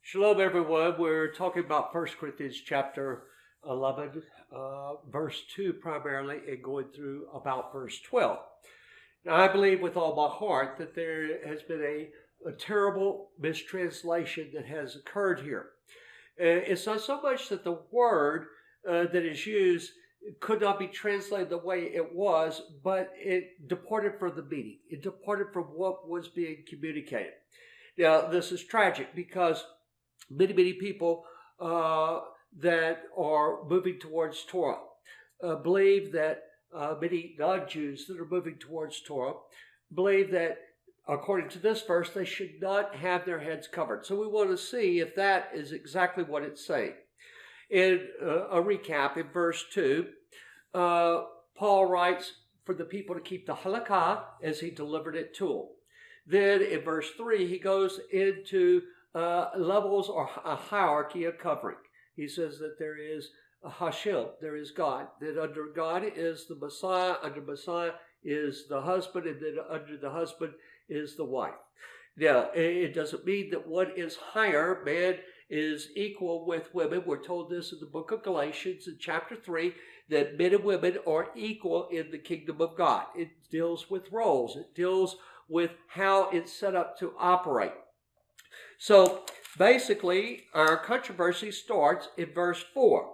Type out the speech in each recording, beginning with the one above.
Shalom, everyone. We're talking about 1 Corinthians chapter 11, verse 2 primarily, and going through about verse 12. Now, I believe with all my heart that there has been a terrible mistranslation that has occurred here. It's not so much that the word that is used could not be translated the way it was, but it departed from the meaning. It departed from what was being communicated. Now, this is tragic because many people that are moving towards Torah believe that many non-Jews that are moving towards Torah believe that, according to this verse, they should not have their heads covered. So we want to see if that is exactly what it's saying. In a recap, in verse 2, Paul writes for the people to keep the halakha as he delivered it to them. Then in verse 3, he goes into levels or a hierarchy of covering. He says that there is a Hashem, there is God, that under God is the Messiah, under Messiah is the husband, and then under the husband is the wife. Now, it doesn't mean that one is higher, man is equal with women. We're told this in the book of Galatians in chapter 3, that men and women are equal in the kingdom of God. It deals with roles. It deals with how it's set up to operate. So basically, our controversy starts in verse 4.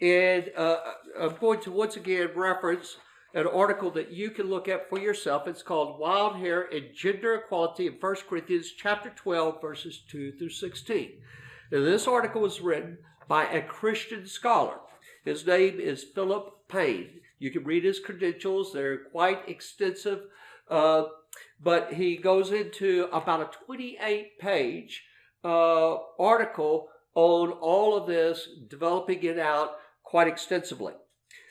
And I'm going to once again reference an article that you can look at for yourself. It's called Wild Hair and Gender Equality in 1 Corinthians chapter 12, verses 2 through 16. Now, this article was written by a Christian scholar. His name is Philip Pagan. You can read his credentials. They're quite extensive. But he goes into about a 28-page article on all of this, developing it out quite extensively.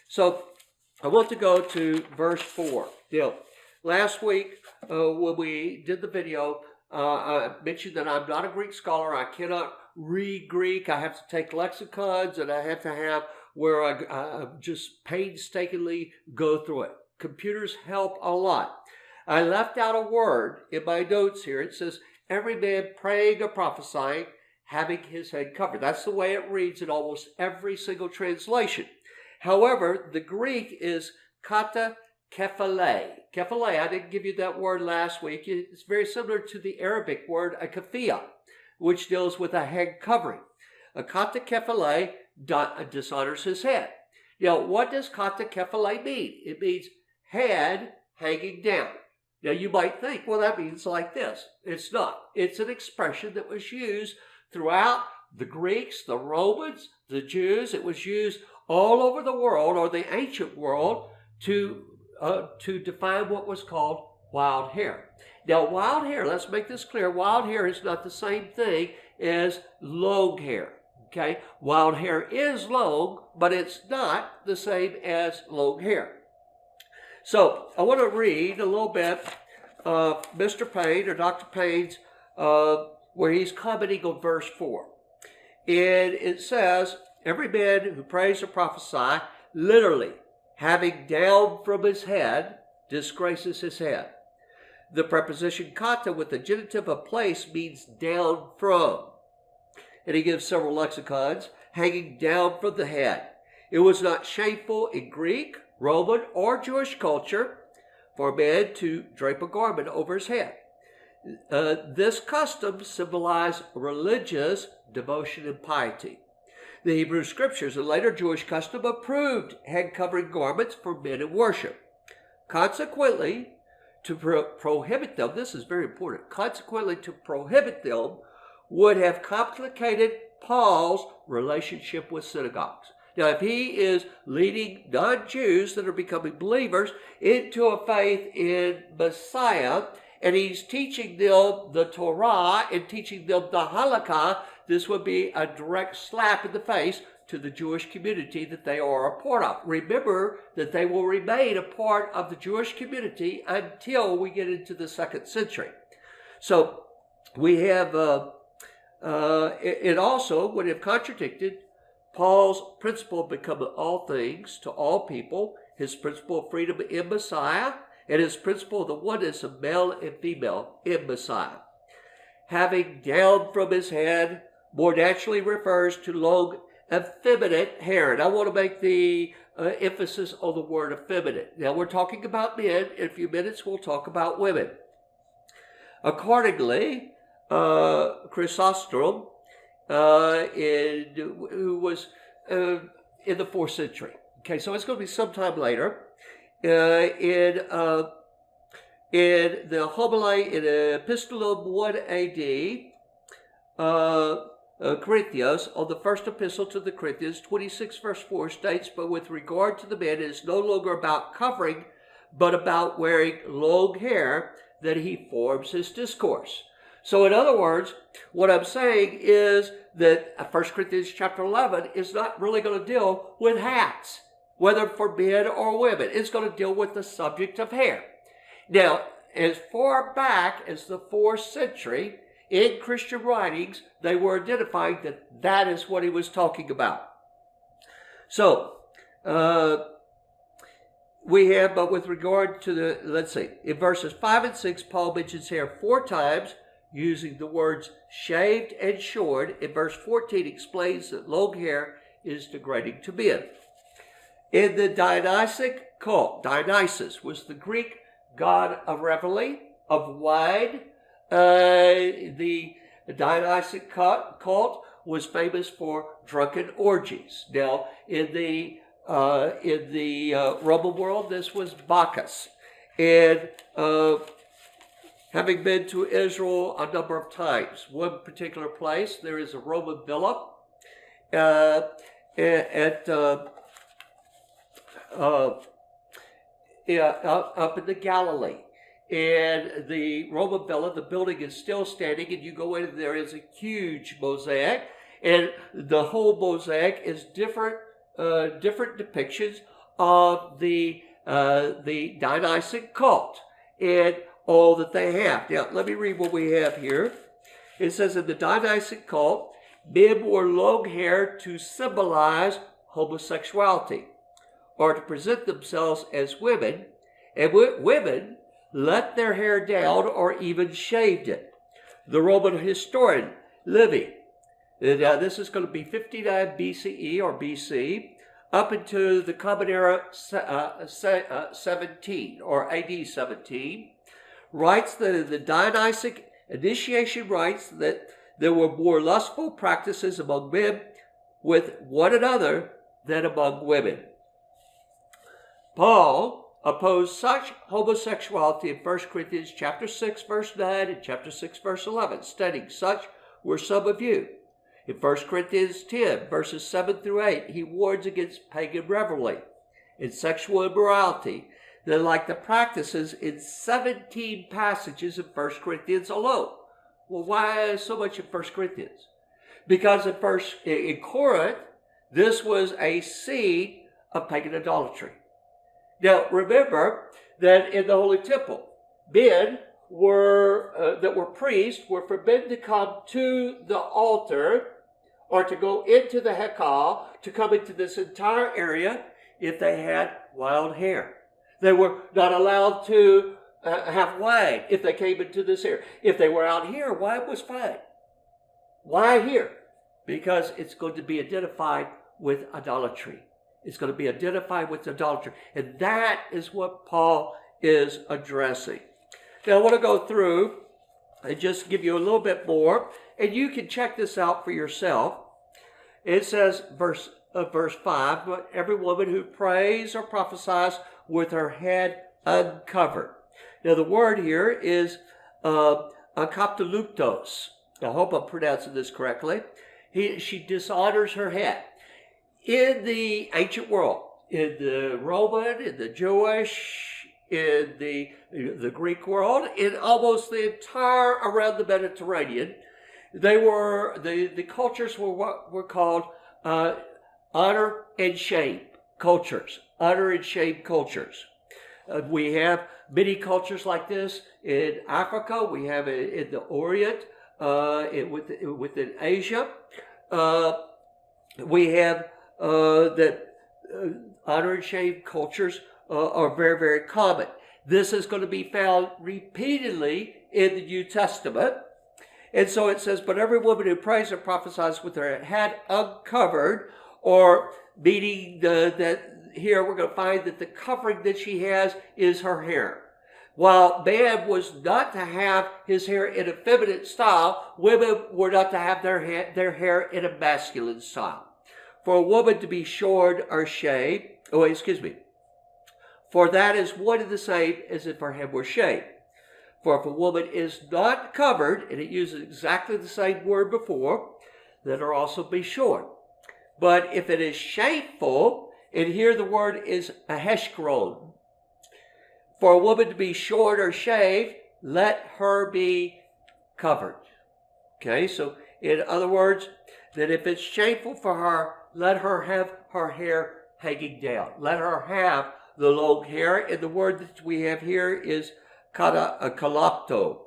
So I want to go to verse 4. Now, last week when we did the video, I mentioned that I'm not a Greek scholar. I cannot read Greek. I have to take lexicons, and I have to have where I just painstakingly go through it. Computers help a lot. I left out a word in my notes here. It says, every man praying or prophesying, having his head covered. That's the way it reads in almost every single translation. However, the Greek is kata kephale. Kephale, I didn't give you that word last week. It's very similar to the Arabic word akafia, which deals with a head covering. A kata kephale dishonors his head. Now, what does kata kephale mean? It means head hanging down. Now, you might think, well, that means like this. It's not. It's an expression that was used throughout the Greeks, the Romans, the Jews. It was used all over the world, or the ancient world, to define what was called wild hair. Now, wild hair, let's make this clear, wild hair is not the same thing as long hair. Okay? Wild hair is long, but it's not the same as long hair. So I want to read a little bit of Mr. Payne, or Dr. Payne's, where he's commenting on verse 4. And it says, every man who prays or prophesies, literally, having down from his head, disgraces his head. The preposition kata with the genitive of place means down from. And he gives several lexicons, hanging down from the head. It was not shameful in Greek, Roman, or Jewish culture for a man to drape a garment over his head. This custom symbolized religious devotion and piety. The Hebrew scriptures and later Jewish custom approved head-covering garments for men in worship. Consequently, to prohibit them, this is very important, consequently to prohibit them would have complicated Paul's relationship with synagogues. Now, if he is leading non-Jews that are becoming believers into a faith in Messiah, and he's teaching them the Torah and teaching them the halakha, this would be a direct slap in the face to the Jewish community that they are a part of. Remember that they will remain a part of the Jewish community until we get into the 2nd century. So we have, it also would have contradicted Paul's principle of becoming all things to all people, his principle of freedom in Messiah, and his principle of the oneness of male and female in Messiah. Having down from his head more naturally refers to long, effeminate hair. And I want to make the emphasis on the word effeminate. Now, we're talking about men. In a few minutes, we'll talk about women. Accordingly, Chrysostom, who was in the 4th century. Okay, so it's going to be sometime later. In the homily in Epistolum 1 AD, Corinthians, on the first epistle to the Corinthians, 26 verse 4 states, but with regard to the man, it is no longer about covering, but about wearing long hair, that he forms his discourse. So in other words, what I'm saying is that 1 Corinthians chapter 11 is not really going to deal with hats, whether for men or women. It's going to deal with the subject of hair. Now, as far back as the 4th century, in Christian writings, they were identifying that that is what he was talking about. So, we have, but with regard to the, let's see, in verses 5 and 6, Paul mentions hair 4 times, using the words shaved and shorn. In verse 14, explains that long hair is degrading to men. In the Dionysic cult, Dionysus was the Greek god of revelry, of wine. The Dionysic cult was famous for drunken orgies. Now, in the Roman world, this was Bacchus. And having been to Israel a number of times, one particular place, there is a Roman villa up in the Galilee. And the Roman villa, the building is still standing, and you go in and there is a huge mosaic. And the whole mosaic is different depictions of the Dionysic cult and all that they have. Now, let me read what we have here. It says, in the Dionysic cult, men wore long hair to symbolize homosexuality, or to present themselves as women, and women let their hair down or even shaved it. The Roman historian Livy, now this is going to be 59 BCE or BC, up into the Common Era 17 or AD 17, writes that in the Dionysic initiation rites that there were more lustful practices among men with one another than among women. Paul opposed such homosexuality in 1 Corinthians chapter 6 verse 9 and chapter 6 verse 11, stating, such were some of you. In 1 Corinthians 10 verses 7 through 8, he warns against pagan revelry and sexual immorality. They're like the practices in 17 passages in 1 Corinthians alone. Well, why so much in 1 Corinthians? Because in Corinth, this was a scene of pagan idolatry. Now, remember that in the Holy Temple, men that were priests were forbidden to come to the altar or to go into the Hekal, to come into this entire area if they had wild hair. They were not allowed to have wine if they came into this area. If they were out here, wine was fine. Why here? Because it's going to be identified with idolatry. It's going to be identified with idolatry. And that is what Paul is addressing. Now, I want to go through and just give you a little bit more. And you can check this out for yourself. It says, verse 5, but every woman who prays or prophesies with her head uncovered. Now, the word here is akaptoluptos. I hope I'm pronouncing this correctly. She dishonors her head. In the ancient world, in the Roman, in the Jewish, in the Greek world, in almost the entire around the Mediterranean, the cultures were what were called honor and shame cultures. Honor and shame cultures. We have many cultures like this in Africa. We have it in the Orient, within Asia. We have that honor and shame cultures are very, very common. This is going to be found repeatedly in the New Testament. And so it says, but every woman who prays or prophesies with her head uncovered, or meaning that here we're going to find that the covering that she has is her hair. While man was not to have his hair in a feminine style, women were not to have their hair in a masculine style. For a woman to be shorn or shaved, for that is one and the same as if her head were shaved. For if a woman is not covered, and it uses exactly the same word before, let her also be shorn. But if it is shameful, and here the word is a heshkron, for a woman to be shorn or shaved, let her be covered. Okay, so in other words, that if it's shameful for her, let her have her hair hanging down. Let her have the long hair. And the word that we have here is kalapto.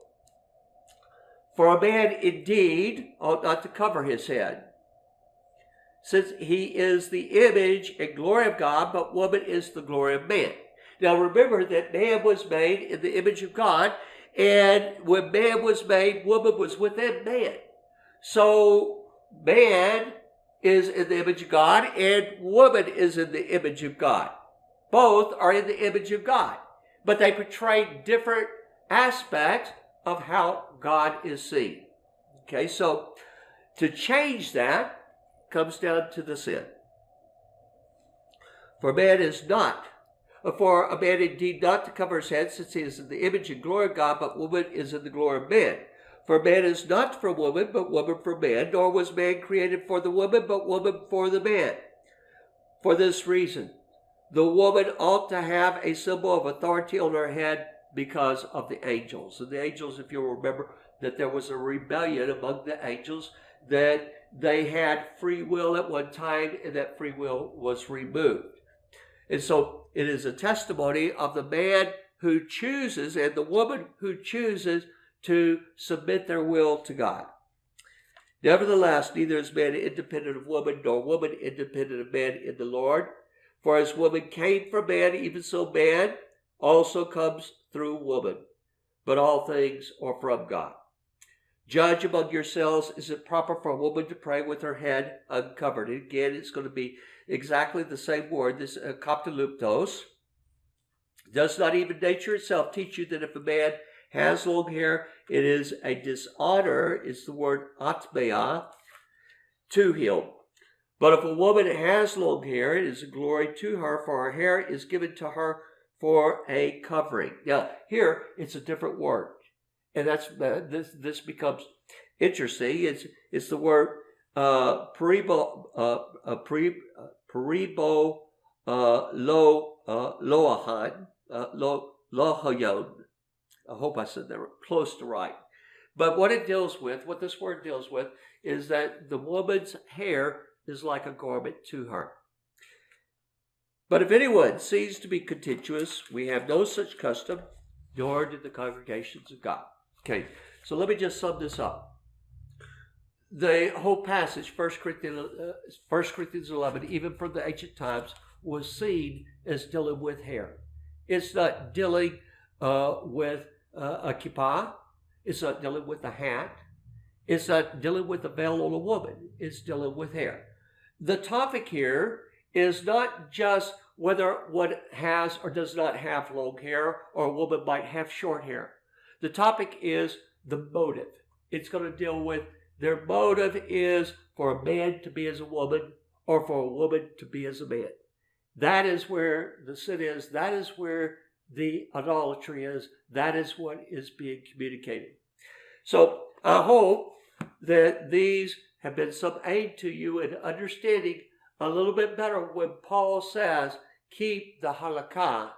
For a man indeed ought not to cover his head, since he is the image and glory of God, but woman is the glory of man. Now remember that man was made in the image of God, and when man was made, woman was within man. So man is in the image of God, and woman is in the image of God. Both are in the image of God, but they portray different aspects of how God is seen. Okay, so to change that comes down to the sin. For a man indeed not to cover his head, since he is in the image and glory of God, but woman is in the glory of man. For man is not from woman, but woman from man, nor was man created for the woman, but woman for the man. For this reason, the woman ought to have a symbol of authority on her head because of the angels. And the angels, if you'll remember, that there was a rebellion among the angels, that they had free will at one time, and that free will was removed. And so it is a testimony of the man who chooses and the woman who chooses to submit their will to God. Nevertheless, neither is man independent of woman, nor woman independent of man in the Lord. For as woman came from man, even so man also comes through woman. But all things are from God. Judge among yourselves, is it proper for a woman to pray with her head uncovered? And again, it's going to be exactly the same word, this kaptaluptos. Does not even nature itself teach you that if a man has long hair, it is a dishonor, is the word atmeah, to him. But if a woman has long hair, it is a glory to her, for her hair is given to her for a covering. Now, here, it's a different word. And that's this becomes interesting. It's the word loahan. I hope I said that close to right. But what this word deals with, is that the woman's hair is like a garment to her. But if anyone seems to be contentious, we have no such custom, nor do the congregations of God. Okay, so let me just sum this up. The whole passage, 1 Corinthians 11, even from the ancient times, was seen as dealing with hair. It's not dealing with a kippah. It's not dealing with a hat. It's not dealing with a veil on a woman. It's dealing with hair. The topic here is not just whether one has or does not have long hair, or a woman might have short hair. The topic is the motive. It's going to deal with their motive is for a man to be as a woman, or for a woman to be as a man. That is where the sin is. That is where the idolatry is. That is what is being communicated. So I hope that these have been some aid to you in understanding a little bit better when Paul says, keep the halakha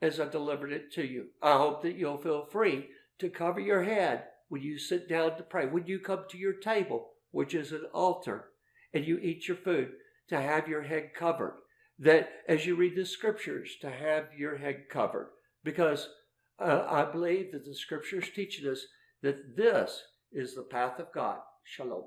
as I delivered it to you. I hope that you'll feel free to cover your head when you sit down to pray, when you come to your table, which is an altar, and you eat your food, to have your head covered. That as you read the scriptures, to have your head covered. Because I believe that the scriptures teaching us that this is the path of God. Shalom.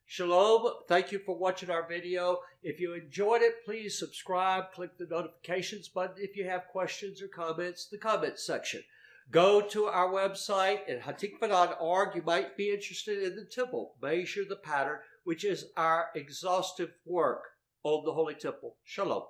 Shalom. Thank you for watching our video. If you enjoyed it, please subscribe. Click the notifications button. If you have questions or comments, the comments section. Go to our website at hatikva.org. You might be interested in the temple. Measure the pattern, which is our exhaustive work on the Holy Temple. Shalom.